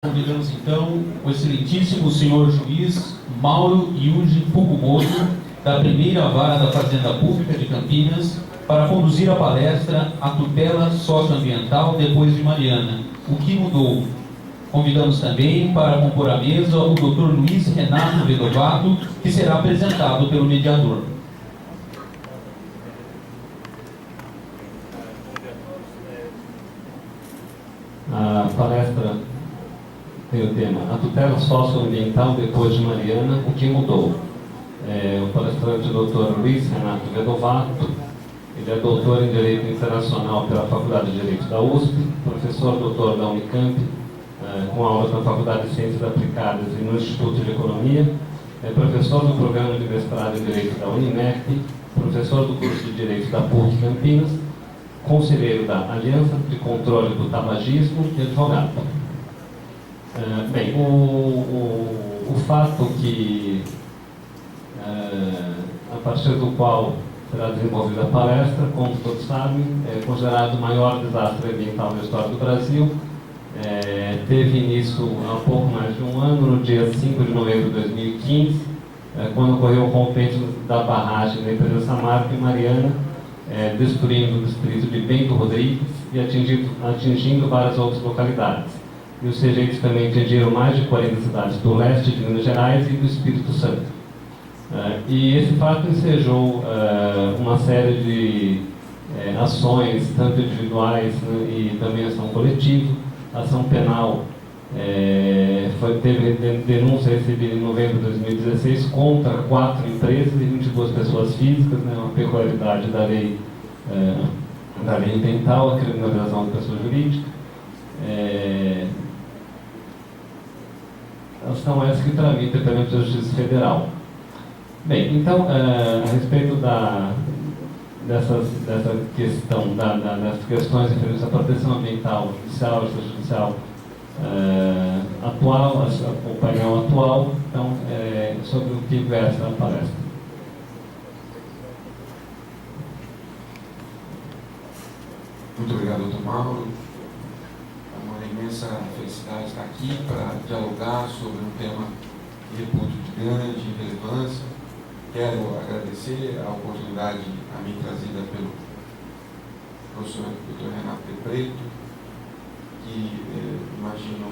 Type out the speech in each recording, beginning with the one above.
Convidamos então o excelentíssimo senhor juiz Mauro Yuji Fukumoto, da primeira vara da Fazenda Pública de Campinas, para conduzir a palestra A Tutela Socioambiental depois de Mariana, o que mudou. Convidamos também para compor a mesa o Dr. Luiz Renato Vedovato, que será apresentado pelo mediador. A palestra tem o tema A Tutela Socioambiental depois de Mariana, o que mudou. O palestrante Dr. Luiz Renato Vedovato, ele é doutor em Direito Internacional pela Faculdade de Direito da USP, professor doutor da Unicamp, com aulas na Faculdade de Ciências Aplicadas e no Instituto de Economia, é professor do Programa de Mestrado em Direito da Unimep, professor do curso de Direito da PUC Campinas, conselheiro da Aliança de Controle do Tabagismo e advogado. Bem, o fato que, a partir do qual será desenvolvida a palestra, como todos sabem, é considerado o maior desastre ambiental da história do Brasil. Teve início há pouco mais de um ano, no dia 5 de novembro de 2015, quando ocorreu o rompimento da barragem da empresa Samarco em Mariana, destruindo o distrito de Bento Rodrigues e atingindo várias outras localidades. E os rejeitos também atingiram mais de 40 cidades do leste de Minas Gerais e do Espírito Santo. E esse fato ensejou uma série de ações, tanto individuais, né, e também ação coletiva, ação penal. Teve denúncia recebida em novembro de 2016 contra 4 empresas e 22 pessoas físicas, né, uma peculiaridade da lei ambiental, a criminalização da pessoa jurídica. Ação essa que tramita perante a Justiça Federal. Bem, então, a respeito dessa questão, das questões referentes à proteção ambiental, judicial, extrajudicial, atual, o painel atual, então, sobre o que versa a palestra. Muito obrigado, Dr. Mauro. É uma imensa felicidade estar aqui para dialogar sobre um tema de reputo de grande relevância. Quero agradecer a oportunidade a mim trazida pelo professor Dr. Renato de Preto, que imagino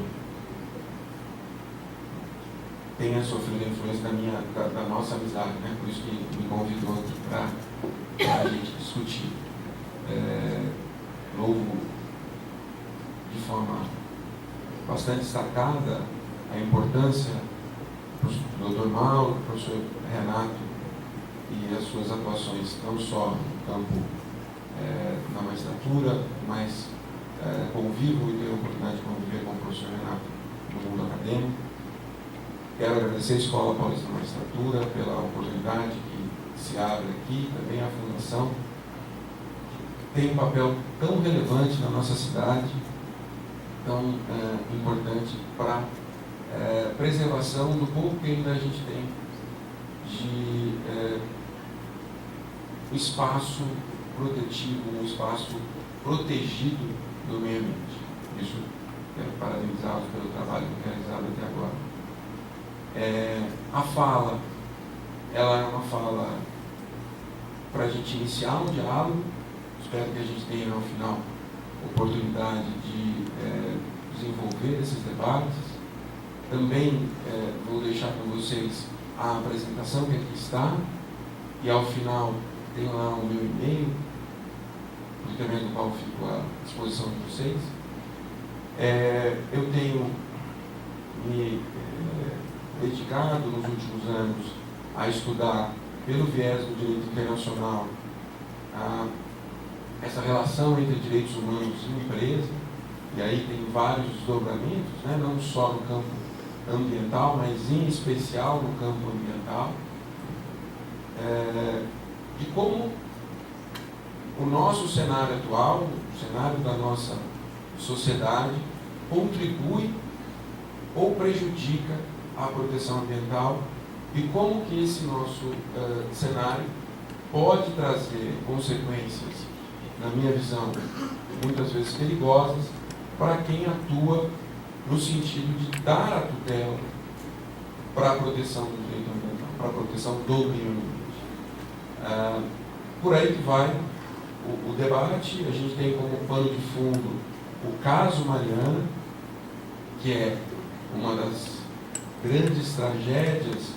tenha sofrido a influência da nossa amizade, né? Por isso que me convidou aqui para a gente discutir. Louvo de forma bastante destacada a importância do Dr. Mauro, do professor Renato e as suas atuações, não só no campo da magistratura, mas convivo e tenho a oportunidade de conviver com o professor Renato no mundo acadêmico. Quero agradecer a Escola Paulista de Magistratura pela oportunidade que se abre aqui, também a Fundação, que tem um papel tão relevante na nossa cidade, tão importante para a preservação do pouco que ainda a gente tem de um espaço protetivo, um espaço protegido do meio ambiente. Isso, quero parabenizá-los pelo trabalho realizado até agora. A fala, ela é uma fala para a gente iniciar um diálogo. Espero que a gente tenha, ao final, oportunidade de desenvolver esses debates. Também vou deixar para vocês a apresentação que aqui está, e ao final tem lá o meu e-mail, por intermédio do qual fico à disposição de vocês. Eu tenho me dedicado nos últimos anos a estudar, pelo viés do direito internacional, essa relação entre direitos humanos e empresa, e aí tem vários desdobramentos, né, não só no campo ambiental, mas em especial no campo ambiental, de como o nosso cenário atual, o cenário da nossa sociedade, contribui ou prejudica a proteção ambiental e como que esse nosso cenário pode trazer consequências, na minha visão, muitas vezes perigosas, para quem atua no sentido de dar a tutela para a proteção do direito ambiental, para a proteção do meio ambiente. Por aí que vai o debate. A gente tem como pano de fundo o caso Mariana, que é uma das grandes tragédias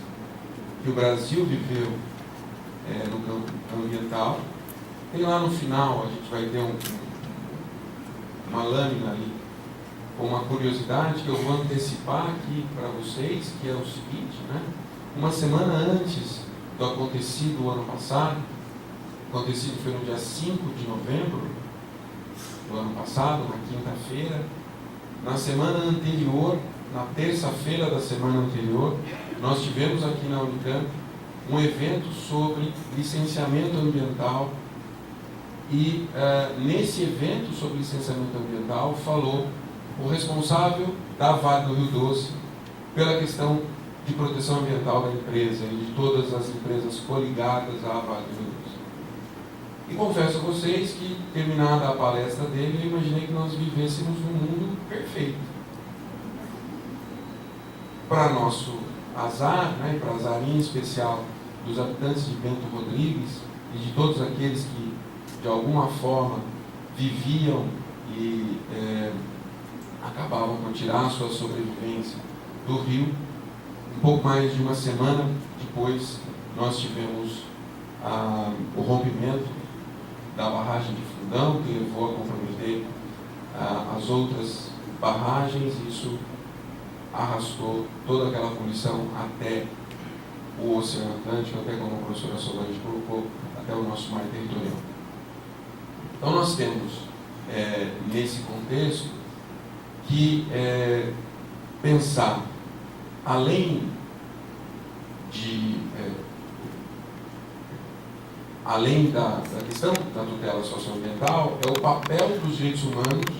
que o Brasil viveu no campo ambiental. Tem lá no final, a gente vai ter uma lâmina ali, com uma curiosidade que eu vou antecipar aqui para vocês, que é o seguinte, né? Uma semana antes do acontecido o ano passado, acontecido foi no dia 5 de novembro do ano passado, na quinta-feira. Na semana anterior, na terça-feira da semana anterior, nós tivemos aqui na Unicamp um evento sobre licenciamento ambiental e nesse evento sobre licenciamento ambiental falou o responsável da Vale do Rio Doce pela questão de proteção ambiental da empresa e de todas as empresas coligadas à Vale do Rio Doce. E confesso a vocês que, terminada a palestra dele, eu imaginei que nós vivêssemos num mundo perfeito. Para nosso azar, né, e para azar em especial dos habitantes de Bento Rodrigues e de todos aqueles que, de alguma forma, viviam e acabavam por tirar a sua sobrevivência do rio, um pouco mais de uma semana depois, nós tivemos o rompimento da barragem de Fundão, que levou a comprometer as outras barragens, e isso arrastou toda aquela poluição até o Oceano Atlântico, até, como a professora Solange colocou, até o nosso mar territorial. Então nós temos, nesse contexto, que pensar, além da questão da tutela socioambiental, é o papel dos direitos humanos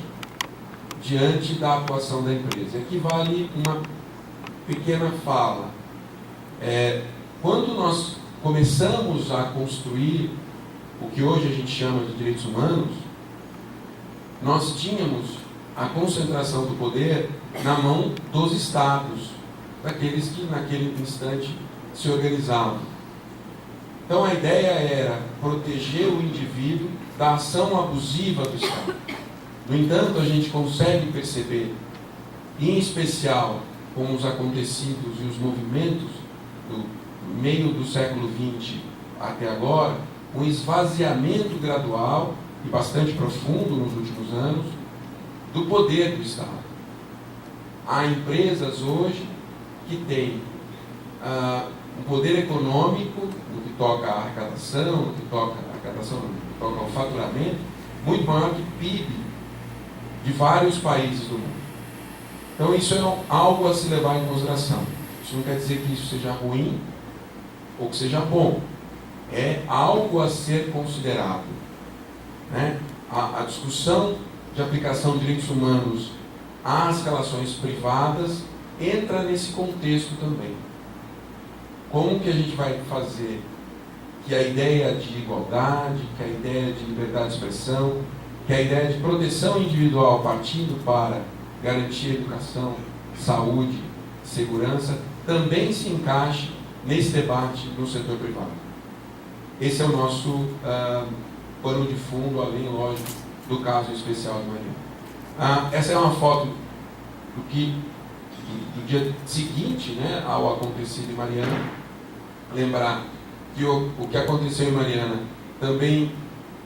diante da atuação da empresa. Aqui vale uma pequena fala. Quando nós começamos a construir o que hoje a gente chama de direitos humanos, nós tínhamos a concentração do poder na mão dos Estados, daqueles que naquele instante se organizavam. Então a ideia era proteger o indivíduo da ação abusiva do Estado. No entanto, a gente consegue perceber, em especial com os acontecidos e os movimentos do meio do século XX até agora, um esvaziamento gradual e bastante profundo nos últimos anos do poder do Estado. Há empresas hoje que têm um poder econômico no que toca à arrecadação, no que toca ao faturamento, muito maior que PIB de vários países do mundo. Então isso é algo a se levar em consideração. Isso não quer dizer que isso seja ruim ou que seja bom. É algo a ser considerado, né? A discussão de aplicação de direitos humanos às relações privadas entra nesse contexto também. Como que a gente vai fazer que a ideia de igualdade, que a ideia de liberdade de expressão, que a ideia de proteção individual partindo para garantir educação, saúde, segurança, também se encaixe nesse debate no setor privado. Esse é o nosso pano de fundo, além, lógico, do caso especial de Mariana. Essa é uma foto do dia seguinte, né, ao acontecido em Mariana. Lembrar que o que aconteceu em Mariana também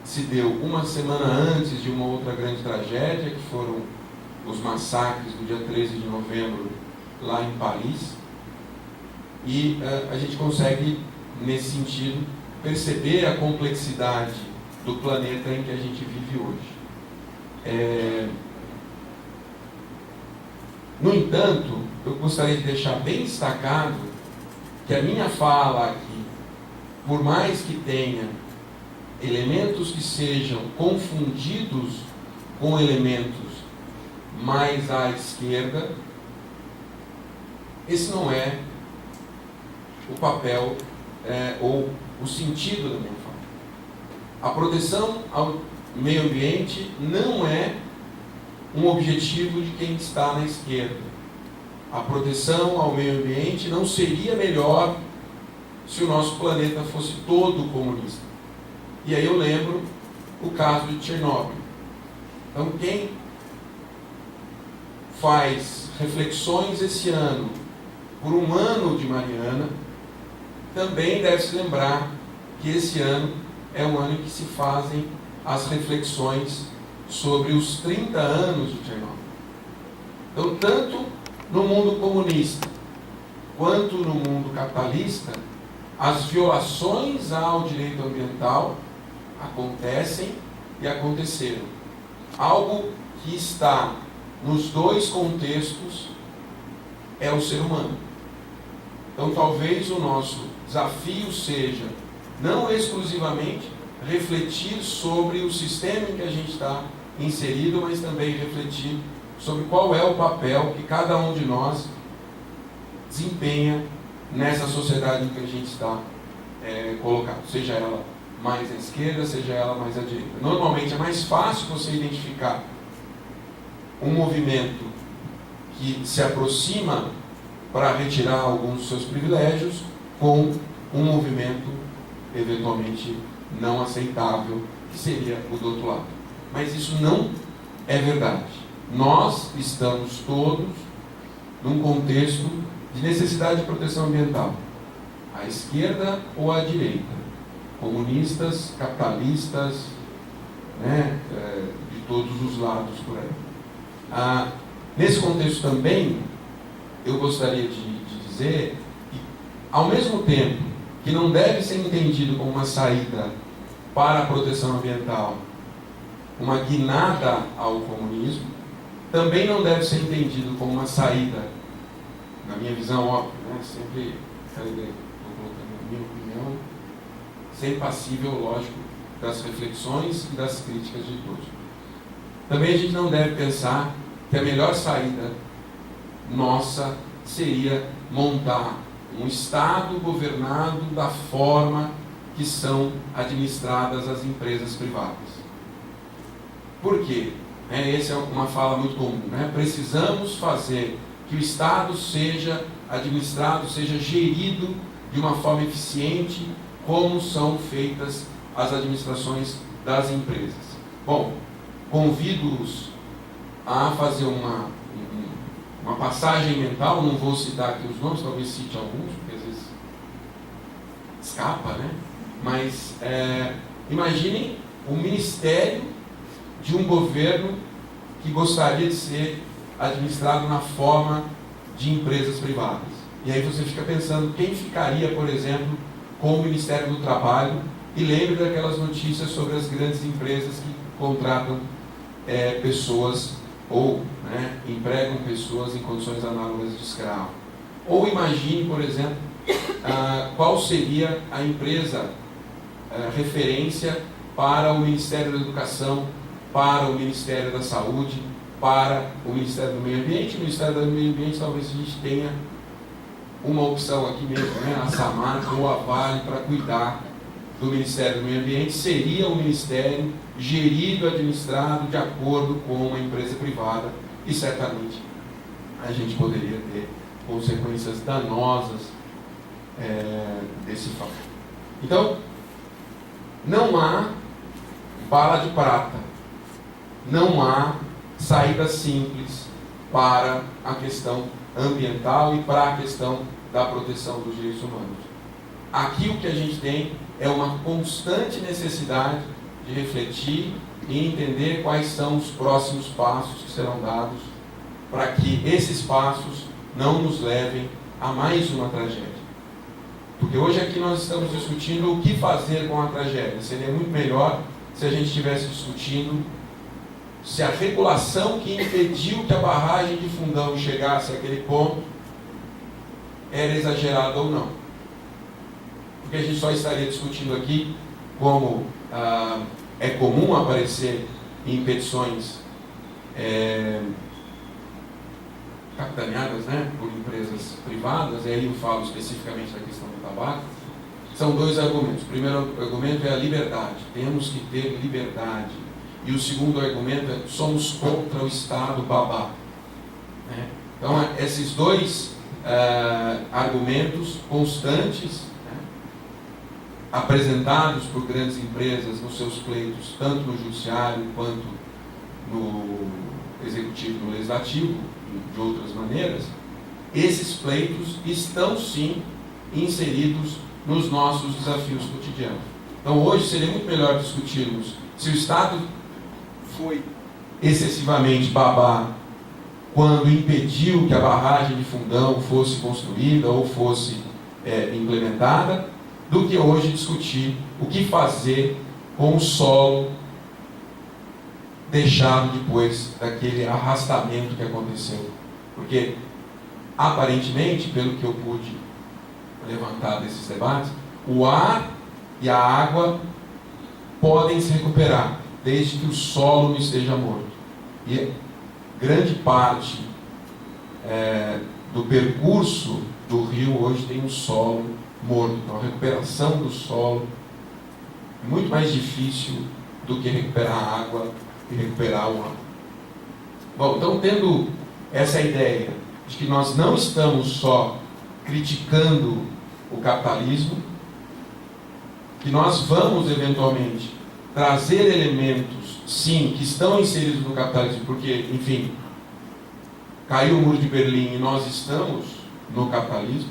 se deu uma semana antes de uma outra grande tragédia, que foram os massacres do dia 13 de novembro lá em Paris. E a gente consegue, nesse sentido, perceber a complexidade do planeta em que a gente vive hoje. No entanto, eu gostaria de deixar bem destacado que a minha fala aqui, por mais que tenha elementos que sejam confundidos com elementos mais à esquerda, esse não é o papel ou o sentido da minha fala. A proteção ao meio ambiente não é um objetivo de quem está na esquerda. A proteção ao meio ambiente não seria melhor se o nosso planeta fosse todo comunista. E aí eu lembro o caso de Chernobyl. Então, quem faz reflexões esse ano por um ano de Mariana, também deve se lembrar que esse ano é um ano em que se fazem as reflexões sobre os 30 anos de Chernobyl. Então, tanto no mundo comunista quanto no mundo capitalista, as violações ao direito ambiental acontecem e aconteceram. Algo que está nos dois contextos é o ser humano. Então, talvez o nosso desafio seja não exclusivamente refletir sobre o sistema em que a gente está inserido, mas também refletir sobre qual é o papel que cada um de nós desempenha nessa sociedade em que a gente está colocado, seja ela mais à esquerda, seja ela mais à direita. Normalmente é mais fácil você identificar um movimento que se aproxima para retirar alguns dos seus privilégios com um movimento eventualmente não aceitável, que seria o do outro lado. Mas isso não é verdade. Nós estamos todos num contexto de necessidade de proteção ambiental, à esquerda ou à direita, comunistas, capitalistas, de todos os lados por aí. Nesse contexto também, eu gostaria de dizer que, ao mesmo tempo que não deve ser entendido como uma saída para a proteção ambiental, uma guinada ao comunismo, também não deve ser entendido como uma saída, na minha visão, óbvio, sempre estou colocando a minha opinião, sempre passível, lógico, das reflexões e das críticas de todos. Também a gente não deve pensar que a melhor saída nossa seria montar um Estado governado da forma que são administradas as empresas privadas. Por quê? Essa é uma fala muito comum. Precisamos fazer que o Estado seja administrado, seja gerido de uma forma eficiente, como são feitas as administrações das empresas. Bom, convido-os a fazer uma passagem mental, não vou citar aqui os nomes, talvez cite alguns, porque às vezes escapa, Mas imaginem o ministério de um governo que gostaria de ser administrado na forma de empresas privadas. E aí você fica pensando, quem ficaria, por exemplo, com o Ministério do Trabalho, e lembre daquelas notícias sobre as grandes empresas que contratam pessoas ou empregam pessoas em condições análogas de escravo. Ou imagine, por exemplo, qual seria a empresa referência para o Ministério da Educação, para o Ministério da Saúde, para o Ministério do Meio Ambiente. O Ministério do Meio Ambiente talvez a gente tenha uma opção aqui mesmo, a Samarco ou a Vale, para cuidar do Ministério do Meio Ambiente. Seria um ministério gerido, administrado de acordo com uma empresa privada, e certamente a gente poderia ter consequências danosas desse fato. Então, não há bala de prata, não há saída simples para a questão ambiental e para a questão da proteção dos direitos humanos. Aqui o que a gente tem é uma constante necessidade de refletir e entender quais são os próximos passos que serão dados para que esses passos não nos levem a mais uma tragédia. Porque hoje aqui nós estamos discutindo o que fazer com a tragédia. Seria muito melhor se a gente estivesse discutindo se a regulação que impediu que a barragem de Fundão chegasse àquele ponto era exagerada ou não. Porque a gente só estaria discutindo aqui como é comum aparecer em petições capitaneadas por empresas privadas, e aí eu falo especificamente da questão do tabaco. São dois argumentos. O primeiro argumento é a liberdade. Temos que ter liberdade. E o segundo argumento é: somos contra o Estado babá. Né? Então, esses dois argumentos constantes, né, apresentados por grandes empresas nos seus pleitos, tanto no judiciário quanto no executivo e no legislativo, de outras maneiras, esses pleitos estão sim inseridos nos nossos desafios cotidianos. Então hoje seria muito melhor discutirmos se o Estado foi excessivamente babá quando impediu que a barragem de Fundão fosse construída ou fosse implementada, do que hoje discutir o que fazer com o solo deixado depois daquele arrastamento que aconteceu. Porque, aparentemente, pelo que eu pude levantar desses debates, o ar e a água podem se recuperar, desde que o solo não esteja morto. E grande parte do percurso do rio hoje tem um solo morto. Então, a recuperação do solo é muito mais difícil do que recuperar a água e recuperar o ar. Bom, então, tendo essa ideia de que nós não estamos só criticando o capitalismo, que nós vamos eventualmente trazer elementos, sim, que estão inseridos no capitalismo, porque, enfim, caiu o muro de Berlim e nós estamos no capitalismo,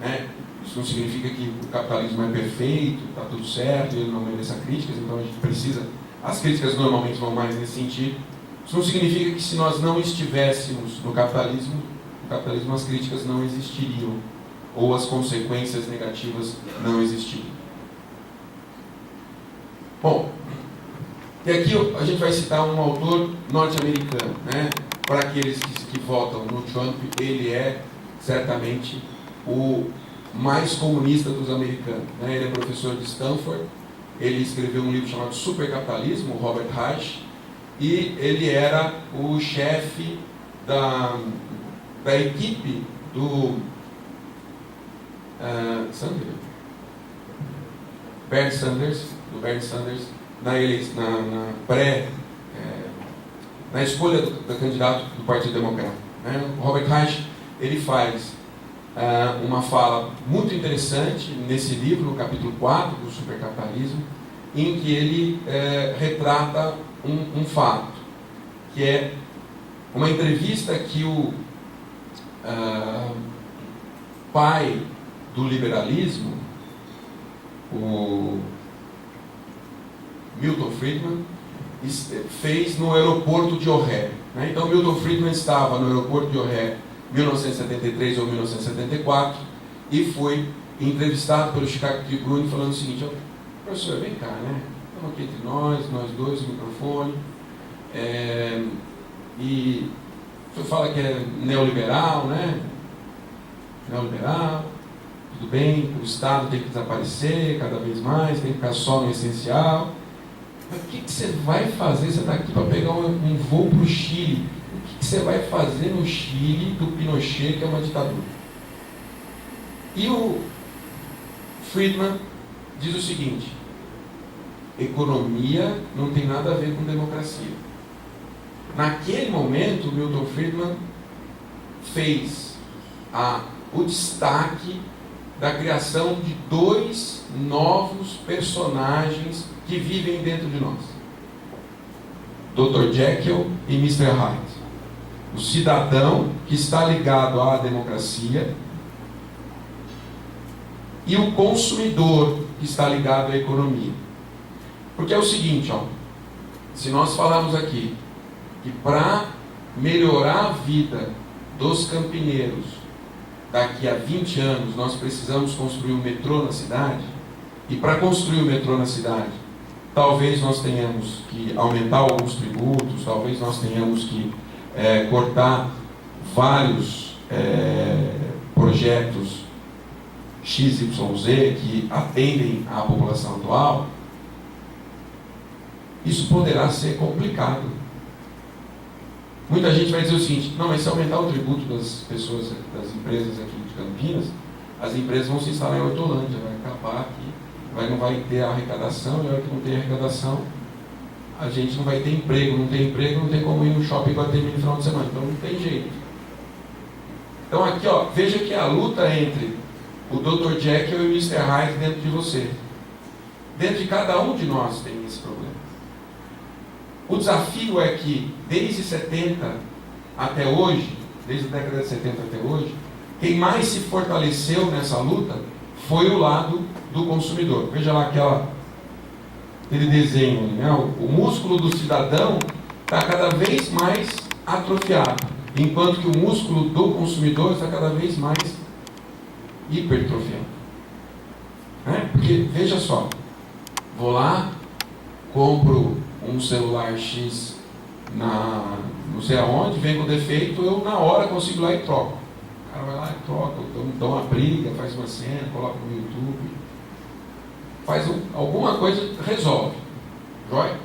né? Isso não significa que o capitalismo é perfeito, está tudo certo, ele não merece críticas, então a gente precisa, as críticas normalmente vão mais nesse sentido. Isso não significa que se nós não estivéssemos no capitalismo, as críticas não existiriam, ou as consequências negativas não existiriam. Bom, e aqui a gente vai citar um autor norte-americano, né? Para aqueles que votam no Trump, ele é certamente o mais comunista dos americanos, né? Ele é professor de Stanford, ele escreveu um livro chamado Supercapitalismo, Robert Reich, e ele era o chefe da equipe do Bernie Sanders, na escolha do candidato do Partido Democrata. Né? O Robert Reich, ele faz uma fala muito interessante nesse livro, no capítulo 4 do Supercapitalismo, em que ele retrata um fato, que é uma entrevista que o pai do liberalismo, o Milton Friedman, fez no aeroporto de O'Hare. Né? Então, Milton Friedman estava no aeroporto de O'Hare em 1973 ou 1974 e foi entrevistado pelo Chicago Tribune falando o seguinte: professor, vem cá, né? Estamos aqui entre nós dois, o microfone, e o senhor fala que é neoliberal, né? Neoliberal, tudo bem, o Estado tem que desaparecer cada vez mais, tem que ficar só no essencial. Mas o que você vai fazer? Você está aqui para pegar um voo para o Chile. O que você vai fazer no Chile do Pinochet, que é uma ditadura? E o Friedman diz o seguinte: economia não tem nada a ver com democracia. Naquele momento, o Milton Friedman fez o destaque da criação de dois novos personagens que vivem dentro de nós: Dr. Jekyll e Mr. Hyde. O cidadão que está ligado à democracia e o consumidor que está ligado à economia. Porque é o seguinte, se nós falarmos aqui que para melhorar a vida dos campineiros daqui a 20 anos nós precisamos construir um metrô na cidade, e para construir o metrô na cidade talvez nós tenhamos que aumentar alguns tributos, talvez nós tenhamos que cortar vários projetos XYZ que atendem à população atual. Isso poderá ser complicado. Muita gente vai dizer o seguinte: não, mas se aumentar o tributo das pessoas, das empresas aqui de Campinas, as empresas vão se instalar em Hortolândia, vai acabar aqui, não vai ter arrecadação, e a hora que não tem arrecadação, a gente não vai ter emprego, não tem emprego, não tem como ir no shopping Iguatemi no final de semana, então não tem jeito. Então aqui, ó, veja que a luta entre o Dr. Jekyll e o Mr. Hyde dentro de você. Dentro de cada um de nós tem esse problema. O desafio é que desde 70 até hoje, desde a década de 70 até hoje, quem mais se fortaleceu nessa luta foi o lado do consumidor. Veja lá aquele desenho, né? O músculo do cidadão está cada vez mais atrofiado, enquanto que o músculo do consumidor está cada vez mais hipertrofiado. Porque, veja só, vou lá, compro um celular X não sei aonde, vem com defeito, eu na hora consigo ir lá e troco. O cara vai lá e troca, dá uma briga, faz uma cena, coloca no YouTube, faz alguma coisa, resolve. Jóia?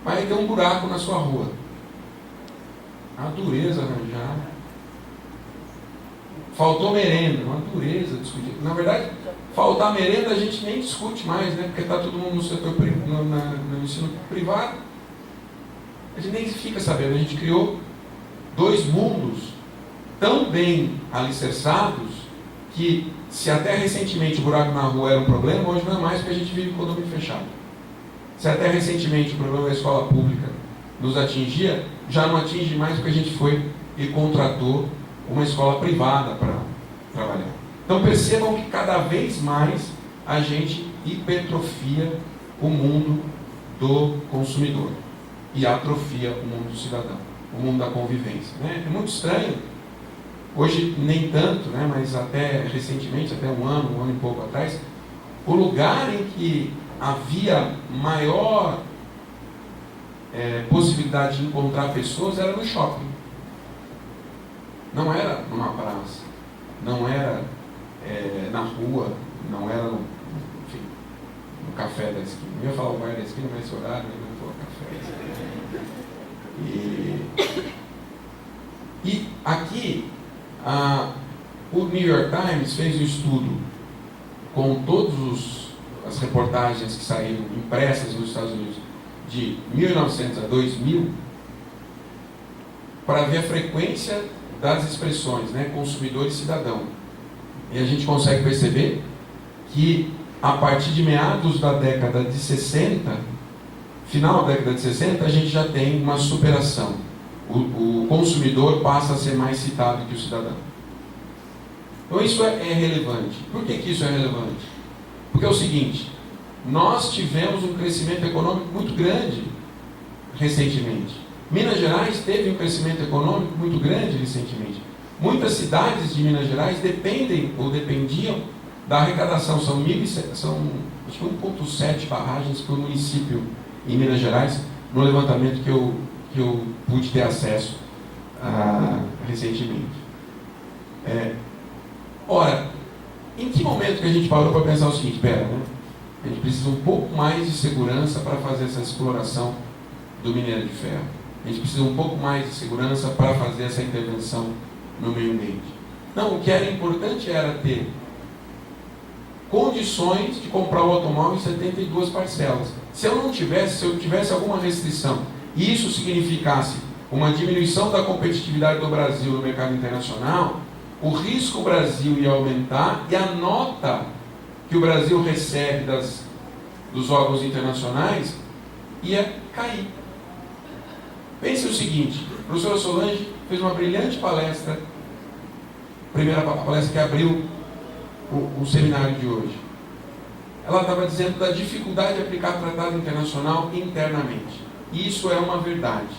Mas aí tem um buraco na sua rua. A dureza arranjar. Faltou merenda, uma dureza discutir. Na verdade, faltar merenda a gente nem discute mais, né? Porque está todo mundo no setor no ensino privado. A gente nem fica sabendo. A gente criou dois mundos tão bem alicerçados que, se até recentemente o buraco na rua era um problema, hoje não é mais, porque a gente vive com o condomínio fechado. Se até recentemente o problema da escola pública nos atingia, já não atinge mais porque a gente foi e contratou uma escola privada para trabalhar. Então percebam que cada vez mais a gente hipertrofia o mundo do consumidor e atrofia o mundo do cidadão, o mundo da convivência. Né? É muito estranho, hoje nem tanto, né? Mas até recentemente, até um ano e pouco atrás, o lugar em que havia maior possibilidade de encontrar pessoas era no shopping. Não era numa praça, não era na rua, não era no café da esquina. Eu ia falar o bar da esquina, mas esse horário eu não vou café. E aqui, o New York Times fez um estudo com todas as reportagens que saíram impressas nos Estados Unidos de 1900 a 2000 para ver a frequência das expressões, né, consumidor e cidadão. E a gente consegue perceber que a partir de meados da década de 60, final da década de 60, a gente já tem uma superação. O consumidor passa a ser mais citado que o cidadão. Então isso é relevante. Por que isso é relevante? Porque é o seguinte, nós tivemos um crescimento econômico muito grande recentemente. Minas Gerais teve um crescimento econômico muito grande recentemente. Muitas cidades de Minas Gerais dependem ou dependiam da arrecadação. São acho que 1,7 barragens por município em Minas Gerais, no levantamento que eu pude ter acesso recentemente. Ora, em que momento que a gente parou para pensar o seguinte, né? A gente precisa um pouco mais de segurança para fazer essa exploração do minério de ferro. A gente precisa um pouco mais de segurança para fazer essa intervenção no meio ambiente. Não, o que era importante era ter condições de comprar o automóvel em 72 parcelas. Se eu tivesse alguma restrição, e isso significasse uma diminuição da competitividade do Brasil no mercado internacional, o risco Brasil ia aumentar e a nota que o Brasil recebe dos órgãos internacionais ia cair. Pense o seguinte, a professora Solange fez uma brilhante palestra, a primeira palestra que abriu o seminário de hoje. Ela estava dizendo da dificuldade de aplicar tratado internacional internamente. E isso é uma verdade.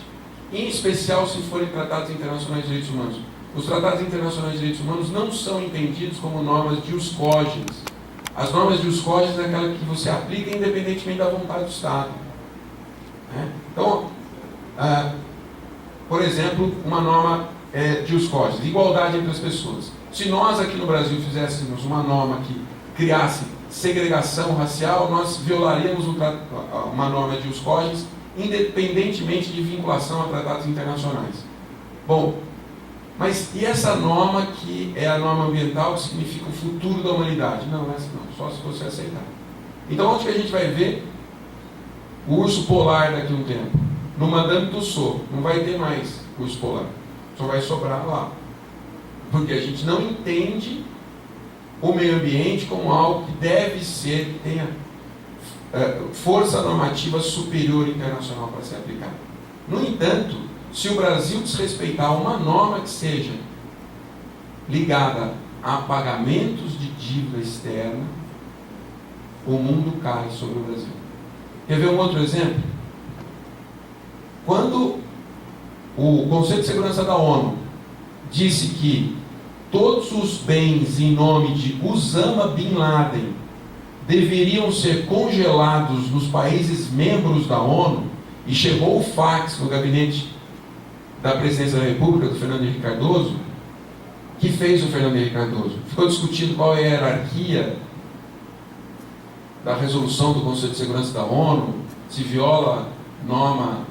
Em especial se forem tratados internacionais de direitos humanos. Os tratados internacionais de direitos humanos não são entendidos como normas de jus cogens. As normas de jus cogens é aquela que você aplica independentemente da vontade do Estado. Então, por exemplo, uma norma de jus cogens, igualdade entre as pessoas. Se nós aqui no Brasil fizéssemos uma norma que criasse segregação racial, nós violaríamos uma norma de jus cogens, independentemente de vinculação a tratados internacionais. Bom, mas e essa norma que é a norma ambiental, que significa o futuro da humanidade? Não, essa não, só se você aceitar. Então onde que a gente vai ver o urso polar daqui a um tempo? No Madame Tussauds não vai ter mais urso polar, só vai sobrar lá, porque a gente não entende o meio ambiente como algo que deve ser, que tenha força normativa superior internacional para ser aplicada. No entanto, se o Brasil desrespeitar uma norma que seja ligada a pagamentos de dívida externa, o mundo cai sobre o Brasil. Quer ver um outro exemplo? Quando o Conselho de Segurança da ONU disse que todos os bens em nome de Osama Bin Laden deveriam ser congelados nos países membros da ONU, e chegou o fax no gabinete da Presidência da República, do Fernando Henrique Cardoso, que fez o Fernando Henrique Cardoso? Ficou discutindo qual é a hierarquia da resolução do Conselho de Segurança da ONU, se viola norma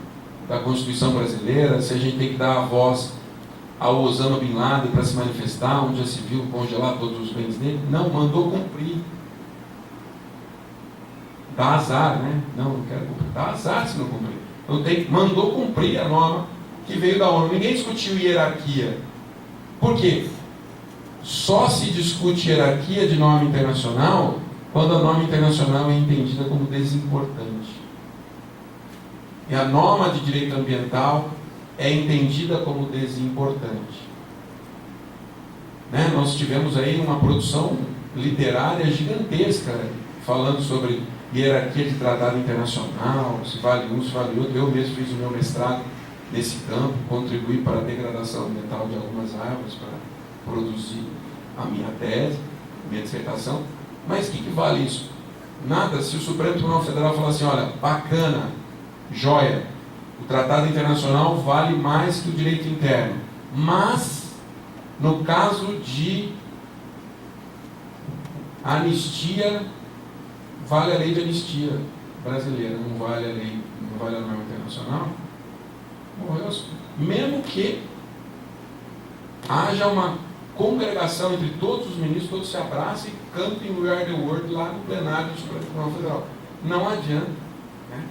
da Constituição brasileira, se a gente tem que dar a voz ao Osama Bin Laden para se manifestar, onde já se viu congelar todos os bens dele. Não, mandou cumprir. Dá azar, né? Não quero cumprir. Dá azar se não cumprir. Então mandou cumprir a norma que veio da ONU. Ninguém discutiu hierarquia. Por quê? Só se discute hierarquia de norma internacional quando a norma internacional é entendida como desimportante. E a norma de direito ambiental é entendida como desimportante. Né? Nós tivemos aí uma produção literária gigantesca falando sobre hierarquia de tratado internacional, se vale um, se vale outro. Eu mesmo fiz o meu mestrado nesse campo, contribuí para a degradação ambiental de algumas árvores para produzir a minha tese, minha dissertação. Mas o que vale isso? Nada. Se o Supremo Tribunal Federal falar assim, olha, bacana, joia, o tratado internacional vale mais que o direito interno, mas no caso de anistia, vale a lei de anistia brasileira, não vale a lei, não vale a norma internacional. Morreu. Mesmo que haja uma congregação entre todos os ministros, todos se abracem e cantem We Are the World lá no plenário do Supremo Tribunal Federal. Não adianta. Né?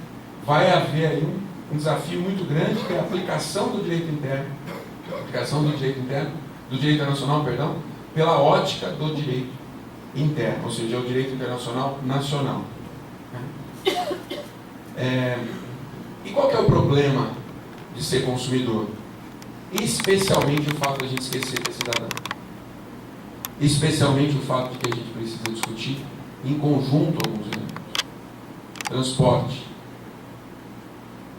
Vai haver aí um desafio muito grande, que é a aplicação do direito interno, do direito internacional, perdão, pela ótica do direito interno, ou seja, é o direito internacional nacional. E qual que é o problema de ser consumidor? Especialmente o fato de a gente esquecer que é cidadão. Especialmente o fato de que a gente precisa discutir em conjunto alguns elementos. Transporte.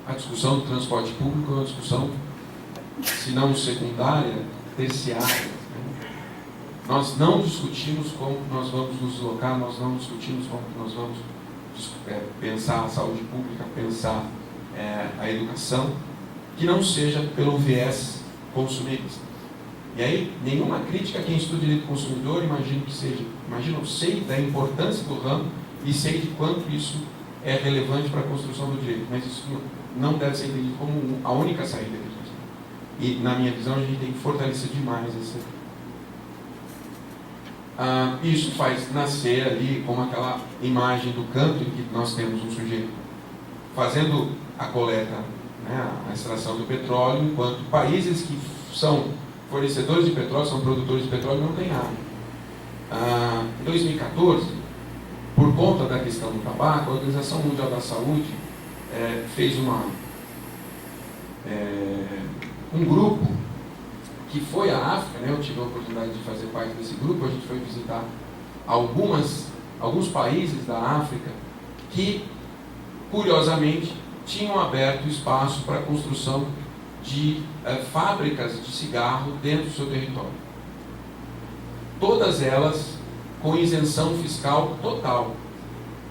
A discussão do transporte público é uma discussão, se não secundária, terciária. Né? Nós não discutimos como nós vamos nos deslocar, nós não discutimos como nós vamos pensar a saúde pública, pensar a educação, que não seja pelo viés consumista. E aí, nenhuma crítica a quem estuda direito do consumidor, imagino que seja. Imagino, eu sei da importância do ramo e sei de quanto isso é relevante para a construção do direito, mas isso não deve ser entendido como a única saída que a gente tem. E, na minha visão, a gente tem que fortalecer demais essa. Isso faz nascer ali como aquela imagem do campo em que nós temos um sujeito fazendo a coleta, né, a extração do petróleo, enquanto países que são fornecedores de petróleo, são produtores de petróleo, não têm água. Em 2014, por conta da questão do tabaco, a Organização Mundial da Saúde fez um grupo que foi à África, né? Eu tive a oportunidade de fazer parte desse grupo. A gente foi visitar alguns países da África que, curiosamente, tinham aberto espaço para a construção de fábricas de cigarro dentro do seu território. Todas elas com isenção fiscal total.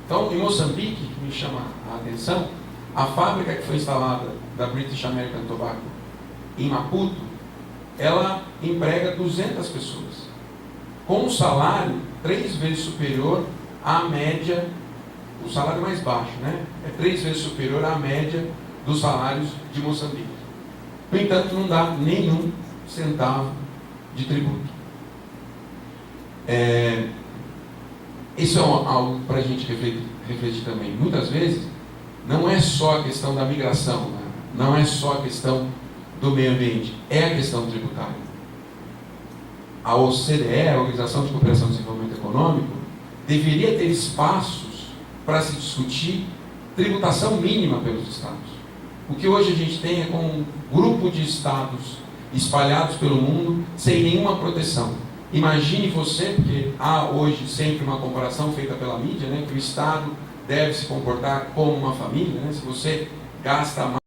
Então, em Moçambique, que me chama a atenção, a fábrica que foi instalada da British American Tobacco em Maputo, ela emprega 200 pessoas, com um salário 3 vezes superior à média, o salário mais baixo, né? É 3 vezes superior à média dos salários de Moçambique. No entanto, não dá nenhum centavo de tributo. Isso é algo para a gente refletir também. Muitas vezes, não é só a questão da migração, né? Não é só a questão do meio ambiente, é a questão tributária. A OCDE, a Organização de Cooperação e Desenvolvimento Econômico, deveria ter espaços para se discutir tributação mínima pelos estados. O que hoje a gente tem é com um grupo de estados espalhados pelo mundo sem nenhuma proteção. Imagine você, porque há hoje sempre uma comparação feita pela mídia, né, que o estado deve se comportar como uma família, né? Se você gasta mais